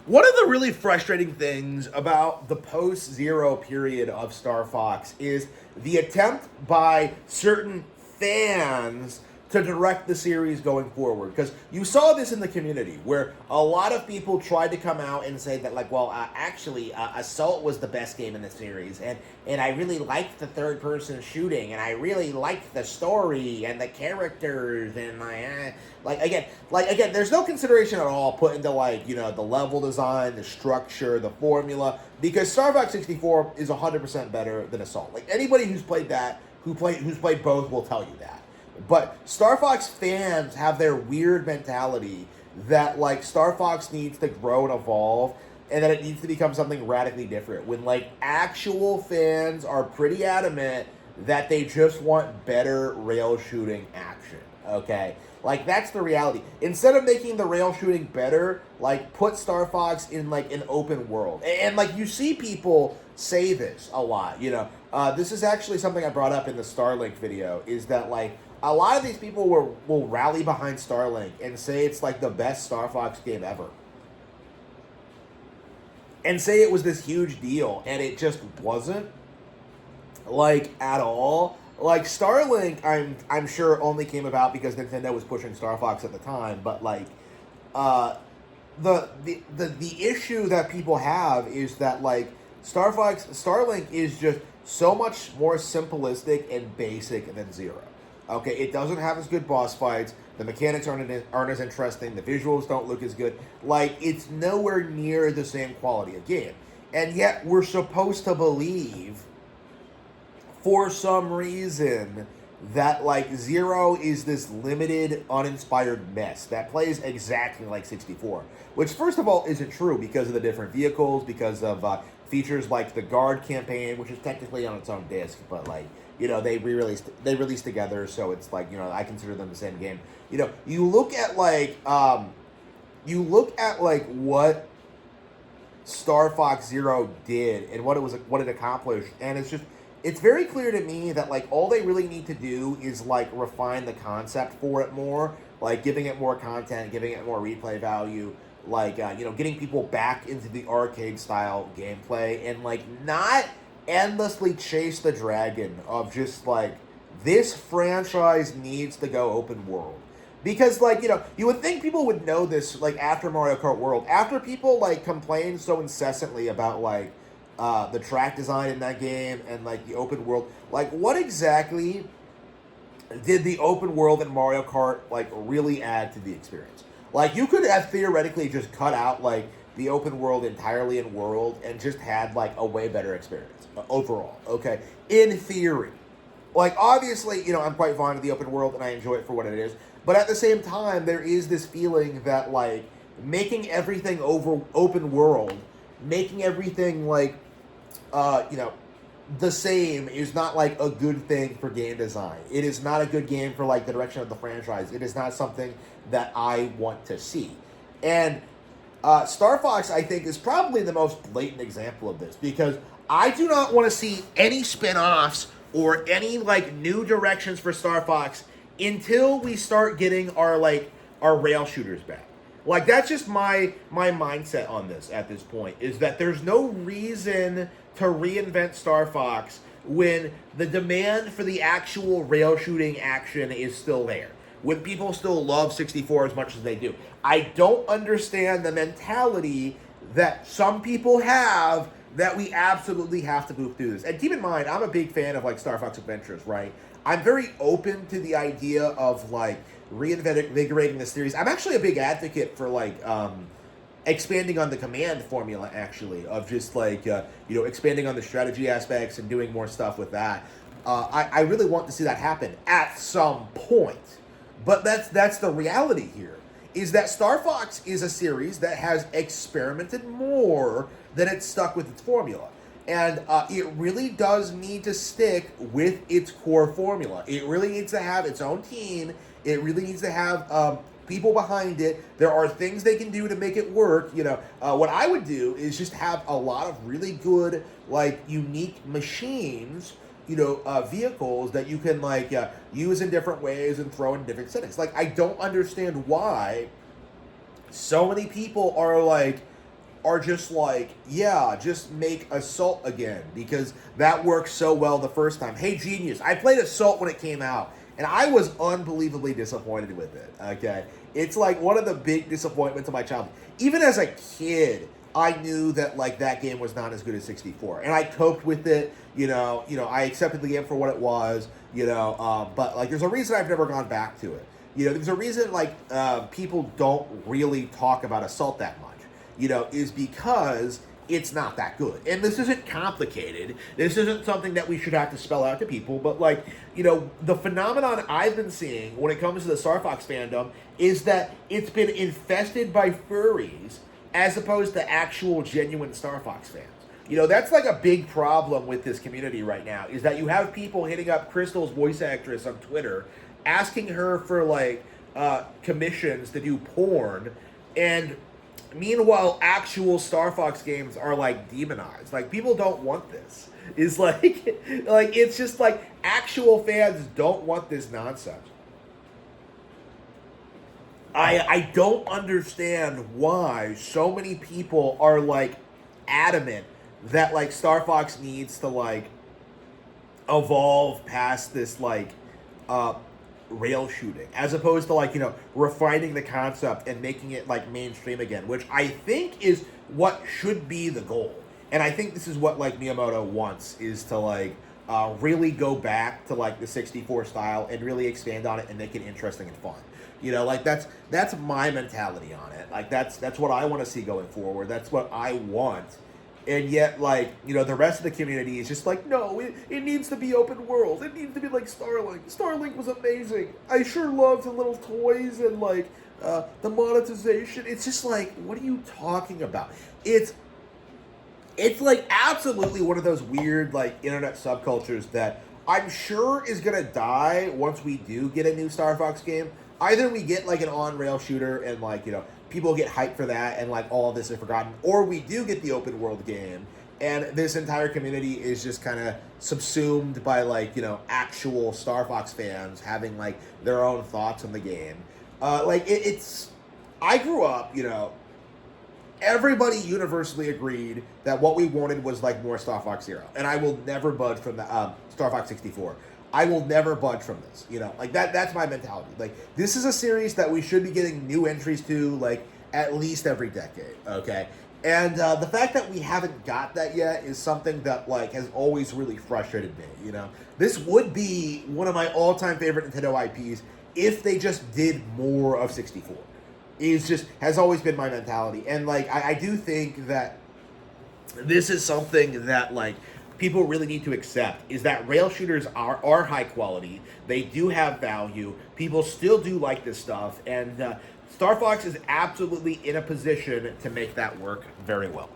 One of the really frustrating things about the post-Zero period of Star Fox is the attempt by certain fans to direct the series going forward. Because you saw this in the community, where a lot of people tried to come out and say that, like, well, actually, Assault was the best game in the series, and I really liked the third-person shooting, and I really liked the story and the characters, and again, there's no consideration at all put into, like, the level design, the structure, the formula, because Star Fox 64 is 100% better than Assault. Like, anybody who's played that, who's played both, will tell you that. But Star Fox fans have their weird mentality that, like, Star Fox needs to grow and evolve, and that it needs to become something radically different, when, like, actual fans are pretty adamant that they just want better rail shooting action, okay? Like, that's the reality. Instead of making the rail shooting better, like, put Star Fox in, like, an open world. And like, you see people say this a lot, this is actually something I brought up in the Starlink video, is that, like, a lot of these people will rally behind Starlink and say it's, like, the best Star Fox game ever. And say it was this huge deal, and it just wasn't, like, at all. Like, Starlink, I'm sure only came about because Nintendo was pushing Star Fox at the time, but, like, the issue that people have is that, like, Starlink is just so much more simplistic and basic than Zero. Okay, it doesn't have as good boss fights. The mechanics aren't as interesting. The visuals don't look as good. Like, it's nowhere near the same quality of game. And yet, we're supposed to believe, for some reason, that, like, Zero is this limited, uninspired mess that plays exactly like 64. Which, first of all, isn't true because of the different vehicles, because of features like the Guard campaign, which is technically on its own disc, but, like, they released together, so it's like, I consider them the same game. You look at what Star Fox Zero did and what it accomplished, and it's very clear to me that, like, all they really need to do is, like, refine the concept for it more, like giving it more content, giving it more replay value, like getting people back into the arcade style gameplay, and, like, not endlessly chase the dragon of just, like, this franchise needs to go open world. Because, like, you would think people would know this, like, after Mario Kart World. After people, like, complain so incessantly about, like, the track design in that game and, like, the open world. Like, what exactly did the open world in Mario Kart, like, really add to the experience? Like, you could have theoretically just cut out, like, the open world entirely in World and just had, like, a way better experience overall, okay? In theory. Like, obviously, I'm quite fond of the open world and I enjoy it for what it is, but at the same time, there is this feeling that, like, making everything open world, making everything, like, the same is not, like, a good thing for game design. It is not a good game for, like, the direction of the franchise. It is not something that I want to see. And Star Fox, I think, is probably the most blatant example of this, because I do not want to see any spin-offs or any, like, new directions for Star Fox until we start getting our rail shooters back. Like, that's just my mindset on this at this point, is that there's no reason to reinvent Star Fox when the demand for the actual rail shooting action is still there, when people still love 64 as much as they do. I don't understand the mentality that some people have that we absolutely have to move through this. And keep in mind, I'm a big fan of, like, Star Fox Adventures, right? I'm very open to the idea of, like, reinvigorating the series. I'm actually a big advocate for, like, expanding on the command formula, actually, of just, like, expanding on the strategy aspects and doing more stuff with that. I really want to see that happen at some point. But that's the reality here, is that Star Fox is a series that has experimented more than it's stuck with its formula. And it really does need to stick with its core formula. It really needs to have its own team. It really needs to have people behind it. There are things they can do to make it work. What I would do is just have a lot of really good, like, unique machines, vehicles that you can, like, use in different ways and throw in different settings. Like, I don't understand why so many people are are just like, yeah, just make Assault again because that worked so well the first time. Hey, genius, I played Assault when it came out, and I was unbelievably disappointed with it, okay? It's like one of the big disappointments of my childhood. Even as a kid, I knew that like that game was not as good as 64, and I coped with it. I accepted the game for what it was. But like, there's a reason I've never gone back to it. There's a reason like people don't really talk about Assault that much. Is because it's not that good. And this isn't complicated. This isn't something that we should have to spell out to people. But like, the phenomenon I've been seeing when it comes to the Star Fox fandom is that it's been infested by furries as opposed to actual genuine Star Fox fans. That's like a big problem with this community right now, is that you have people hitting up Crystal's voice actress on Twitter, asking her for like commissions to do porn, and meanwhile actual Star Fox games are like demonized. Like, people don't want this. It's like it's just like actual fans don't want this nonsense. I don't understand why so many people are like adamant that like Star Fox needs to like evolve past this like rail shooting, as opposed to like refining the concept and making it like mainstream again, which I think is what should be the goal. And I think this is what like Miyamoto wants, is to like really go back to like the 64 style and really expand on it and make it interesting and fun. Like that's my mentality on it. Like that's what I want to see going forward. That's what I want. And yet, like, the rest of the community is just like, no, it needs to be open world. It needs to be like Starlink. Starlink was amazing. I sure loved the little toys and, like, the monetization. It's just like, what are you talking about? It's like absolutely one of those weird, like, internet subcultures that I'm sure is going to die once we do get a new Star Fox game. Either we get, like, an on-rail shooter and, like, people get hyped for that and, like, all of this is forgotten, or we do get the open world game and this entire community is just kind of subsumed by, like, actual Star Fox fans having, like, their own thoughts on the game. It's... I grew up, everybody universally agreed that what we wanted was, like, more Star Fox Zero. And I will never budge from the Star Fox 64. I will never budge from this, like that's my mentality. Like, this is a series that we should be getting new entries to, like, at least every decade, okay? And the fact that we haven't got that yet is something that, like, has always really frustrated me, This would be one of my all-time favorite Nintendo IPs if they just did more of 64. Has always been my mentality. And, like, I do think that this is something that, like, people really need to accept, is that rail shooters are high quality. They do have value. People still do like this stuff. And Star Fox is absolutely in a position to make that work very well.